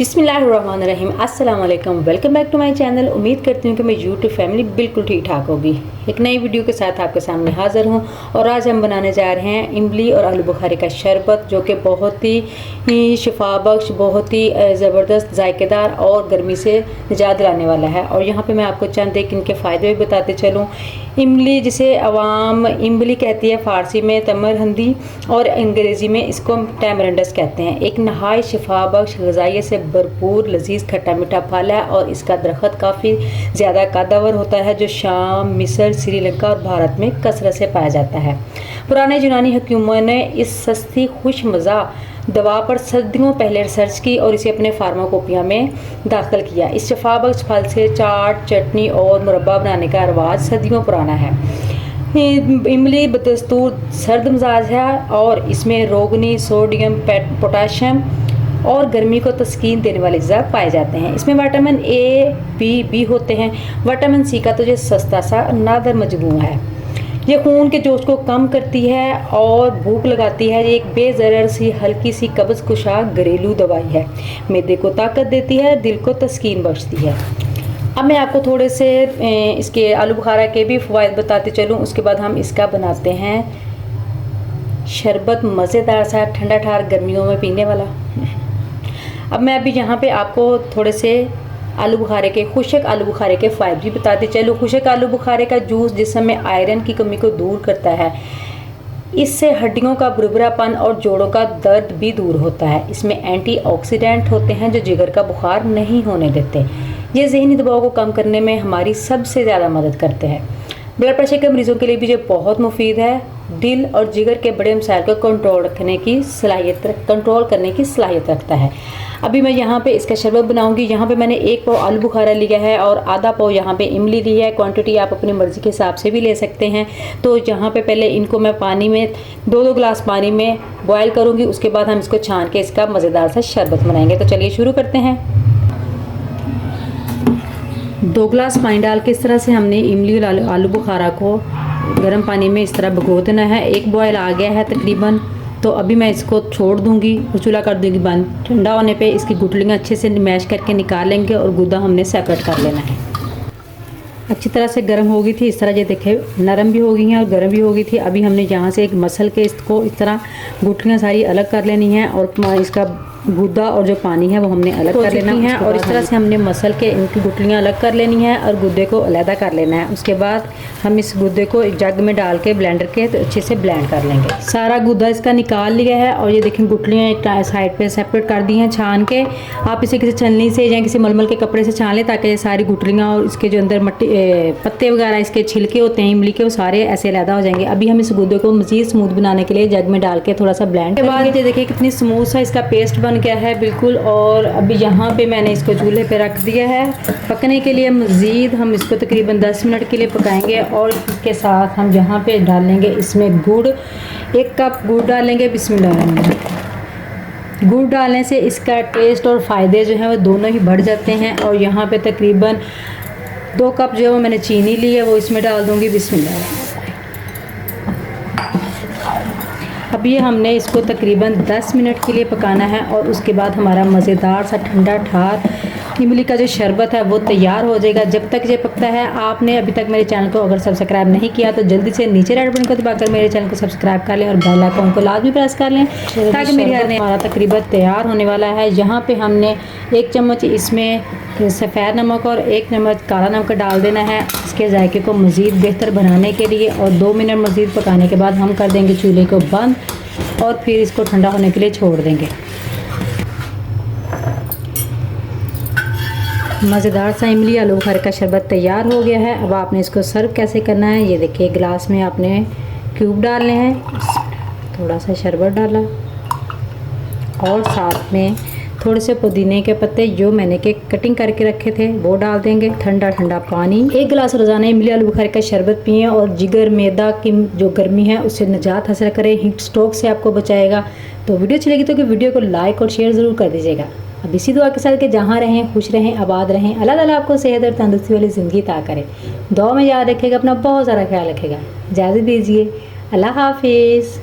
बिस्मिल्लाहिर्रहमानिर्रहीम अस्सलाम वालेकुम। Welcome back to my channel. उम्मीद करती हूँ कि मैं यूट्यूब फैमिली बिल्कुल ठीक ठाक होगी। एक नई वीडियो के साथ आपके सामने हाज़िर हूँ और आज हम बनाने जा रहे हैं इमली और आलू बुखारे का शरबत, जो कि बहुत ही शिफा बख्श, बहुत ही ज़बरदस्त, जायकेदार और गर्मी से निजात दिलाने वाला है। और यहाँ पे मैं आपको चंद एक इनके फ़ायदे भी बताते चलूँ। इमली, जिसे अवाम इमली कहती है फ़ारसी में तमरहंदी और अंग्रेज़ी में इसको टैमरंडस कहते हैं, एक नहाय शिफा बख्श ग़िज़ाइयत से भरपूर लजीज खट्टा मीठा फल है और इसका दरख्त काफ़ी ज़्यादा कद्दावर होता है, जो शाम, मिस्र, श्रीलंका और भारत में कसरत से पाया जाता है। पुराने यूनानी हकीमों ने इस सस्ती खुश मज़ा दवा पर सदियों पहले रिसर्च की और इसे अपने फार्माकोपिया में दाखिल किया। इस शफा बख्श फल से चाट, चटनी और मुरब्बा बनाने का रिवाज सदियों पुराना है। इमली बदस्तूर सर्द मिजाज है और इसमें रोगनी, सोडियम, पोटाशियम और गर्मी को तस्कीन देने वाले अज़ा पाए जाते हैं। इसमें विटामिन ए, बी होते हैं। विटामिन सी का तो ये सस्ता सा नादर मजमू है। ये खून के जोश को कम करती है और भूख लगाती है। ये एक बेज़रर सी हल्की सी कब्ज़ कुशा घरेलू दवाई है। मैदे को ताकत देती है, दिल को तस्कीन बख्शती है। अब मैं आपको थोड़े से इसके आलू बुखारा के भी फ़वाइद बताते चलूँ। उसके बाद हम इसका बनाते हैं शरबत, मज़ेदार सा, ठंडा ठार गर्मियों में पीने वाला। अब मैं अभी यहाँ पे आपको थोड़े से आलू बुखारे के, खुशक आलू बुखारे के फ़ायदे भी बताते चलूँ। खुशक आलू बुखारे का जूस जिस्म में आयरन की कमी को दूर करता है। इससे हड्डियों का बुरबुरापन और जोड़ों का दर्द भी दूर होता है। इसमें एंटीऑक्सीडेंट होते हैं जो जिगर का बुखार नहीं होने देते। ये ज़हनी दबाव को कम करने में हमारी सबसे ज़्यादा मदद करते हैं। ब्लड प्रेशर के मरीज़ों के लिए भी ये बहुत मुफीद है। दिल और जिगर के बड़े मसाइल को कंट्रोल करने की सलाहियत रखता है। अभी मैं यहाँ पे इसका शरबत बनाऊंगी। यहाँ पे मैंने 1 पाव आलू बुखारा लिया है और आधा पाव यहाँ पे इमली ली है। क्वांटिटी आप अपनी मर्ज़ी के हिसाब से भी ले सकते हैं। तो यहाँ पे पहले इनको मैं पानी में 2-2 गिलास पानी में बॉयल करूँगी। उसके बाद हम इसको छान के इसका मज़ेदार सा शरबत बनाएंगे। तो चलिए शुरू करते हैं। 2 गिलास पानी डाल के इस तरह से हमने इमली और आलू बुखारा को गर्म पानी में इस तरह भिगो देना है। 1 बॉयल आ गया है तकरीबन। तो अभी मैं इसको छोड़ दूंगी और चूल्हा कर दूंगी बंद। ठंडा होने पे इसकी गुठलियाँ अच्छे से मैश करके निकाल लेंगे और गुदा हमने सेपरेट कर लेना है। अच्छी तरह से गर्म हो गई थी। इस तरह ये देखे नरम भी हो गई हैं और गर्म भी हो गई थी। अभी हमने यहाँ से एक मसल के इसको इस तरह गुठलियाँ सारी अलग कर लेनी है और इसका गुद्दा और जो पानी है वो हमने अलग कर लेना है। और इस तरह से हमने मसल के इनकी गुठलियाँ अलग कर लेनी है और गुद्दे को अलहदा कर लेना है। उसके बाद हम इस गुद्दे को एक जग में डाल के ब्लेंडर के तो अच्छे से ब्लेंड कर लेंगे। सारा गुद्दा इसका निकाल लिया है और ये देखें गुठलियाँ एक साइड पे सेपरेट कर दी हैं छान के। आप इसे किसी छलनी से या किसी मलमल के कपड़े से छान लें ताकि ये सारी गुठलियाँ और इसके जो अंदर पत्ते वगैरह इसके छिलके होते हैं इमली के, वो सारे ऐसे अलहदा हो जाएंगे। अभी हम इस गुद्दे को मज़ीद स्मूथ बनाने के लिए जग में डाल के थोड़ा सा ब्लेंड के बाद ये देखिए कितनी स्मूथ सा इसका पेस्ट बन गया है बिल्कुल। और अभी यहाँ पे मैंने इसको चूल्हे पे रख दिया है पकने के लिए। मज़ीद हम इसको तकरीबन 10 मिनट के लिए पकाएंगे और इसके साथ हम यहाँ पे डालेंगे इसमें गुड़। 1 कप गुड़ डालेंगे। बिस्मिल्लाह। गुड़ डालने से इसका टेस्ट और फ़ायदे जो हैं वो दोनों ही बढ़ जाते हैं। और यहाँ पे तकरीबन 2 कप जो मैंने चीनी ली है वो इसमें डाल दूँगी। बिस्मिल्लाह। अब ये हमने इसको तकरीबन 10 मिनट के लिए पकाना है और उसके बाद हमारा मज़ेदार सा ठंडा ठार इमली का जो शरबत है वो तैयार हो जाएगा। जब तक ये पकता है, आपने अभी तक मेरे चैनल को अगर सब्सक्राइब नहीं किया तो जल्दी से नीचे रेड बटन को दबाकर मेरे चैनल को सब्सक्राइब कर लें और बेल आइकन को लाजमी प्रेस कर लें ताकि मेरी हमारा तकरीबन तैयार होने वाला है। यहाँ पे हमने 1 चम्मच इसमें सफ़ेद नमक और 1 चम्मच काला नमक डाल देना है इसके जायके को मज़ीद बेहतर बनाने के लिए। और 2 मिनट मज़ीद पकाने के बाद हम कर देंगे चूल्हे को बंद और फिर इसको ठंडा होने के लिए छोड़ देंगे। मज़ेदार सा इमली आलू बुखारे का शरबत तैयार हो गया है। अब आपने इसको सर्व कैसे करना है, ये देखिए गिलास में आपने क्यूब डालने हैं, थोड़ा सा शरबत डाला और साथ में थोड़े से पुदीने के पत्ते जो मैंने के कटिंग करके रखे थे वो डाल देंगे। ठंडा ठंडा पानी। 1 गिलास रोज़ाना इमली आलू बुखारे का शरबत पिएं और जिगर, मैदा की जो गर्मी है उससे निजात हासिल करें। हीट स्ट्रोक से आपको बचाएगा। तो वीडियो अच्छी लगी तो वीडियो को लाइक और शेयर ज़रूर कर दीजिएगा। अब इसी दुआ के साथ कि जहाँ रहें खुश रहें, आबाद रहें। अल्लाह ताला आपको सेहत और तंदुरुस्ती वाली ज़िंदगी अता करे। दुआ में याद रखेगा, अपना बहुत सारा ख्याल रखेगा। इजाज़त दीजिए। अल्लाह हाफिज़।